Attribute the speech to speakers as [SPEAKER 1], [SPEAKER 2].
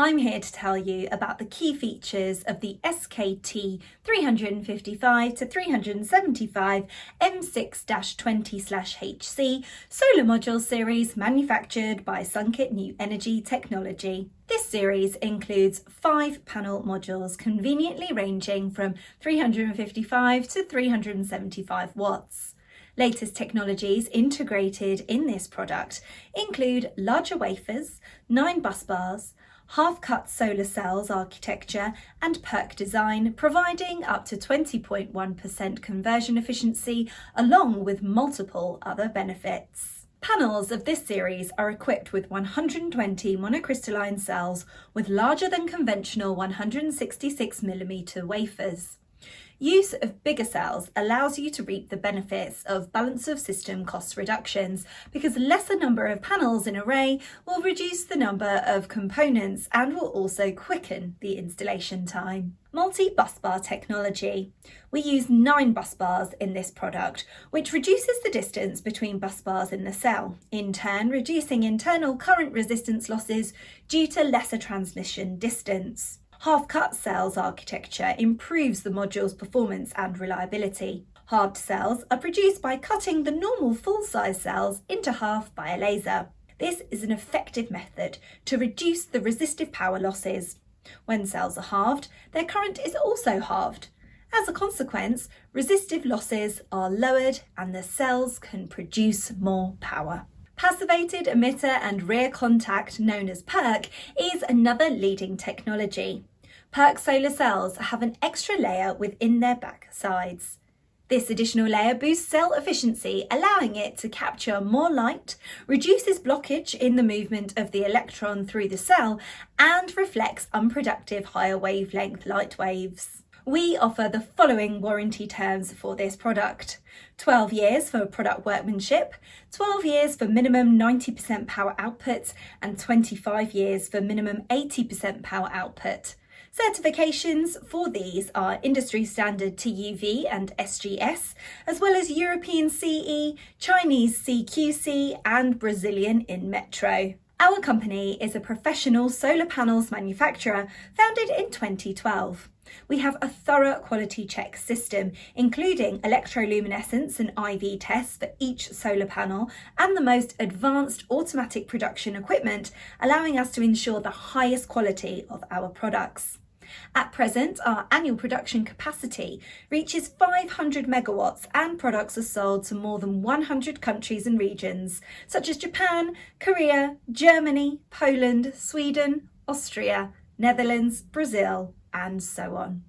[SPEAKER 1] I'm here to tell you about the key features of the SKT355 to 375 M6-120-HC solar module series manufactured by Sunket New Energy Technology. This series includes 5 panel modules conveniently ranging from 355 to 375 watts. Latest technologies integrated in this product include larger wafers, 9 bus bars, half-cut solar cells architecture and PERC design, providing up to 20.1% conversion efficiency along with multiple other benefits. Panels of this series are equipped with 120 monocrystalline cells with larger than conventional 166mm wafers. Use of bigger cells allows you to reap the benefits of balance of system cost reductions because a lesser number of panels in array will reduce the number of components and will also quicken the installation time. Multi-bus bar technology. We use 9 bus bars in this product, which reduces the distance between bus bars in the cell, in turn reducing internal current resistance losses due to lesser transmission distance. Half-cut cells architecture improves the module's performance and reliability. Halved cells are produced by cutting the normal full-size cells into half by a laser. This is an effective method to reduce the resistive power losses. When cells are halved, their current is also halved. As a consequence, resistive losses are lowered and the cells can produce more power. Passivated emitter and rear contact, known as PERC, is another leading technology. PERC solar cells have an extra layer within their back sides. This additional layer boosts cell efficiency, allowing it to capture more light, reduces blockage in the movement of the electron through the cell, and reflects unproductive higher wavelength light waves. We offer the following warranty terms for this product: 12 years for product workmanship, 12 years for minimum 90% power output, and 25 years for minimum 80% power output. Certifications for these are industry standard TUV and SGS, as well as European CE, Chinese CQC, and Brazilian in Metro. Our company is a professional solar panels manufacturer founded in 2012. We have a thorough quality check system, including electroluminescence and IV tests for each solar panel and the most advanced automatic production equipment, allowing us to ensure the highest quality of our products. At present, our annual production capacity reaches 500 megawatts and products are sold to more than 100 countries and regions, such as Japan, Korea, Germany, Poland, Sweden, Austria, Netherlands, Brazil, and so on.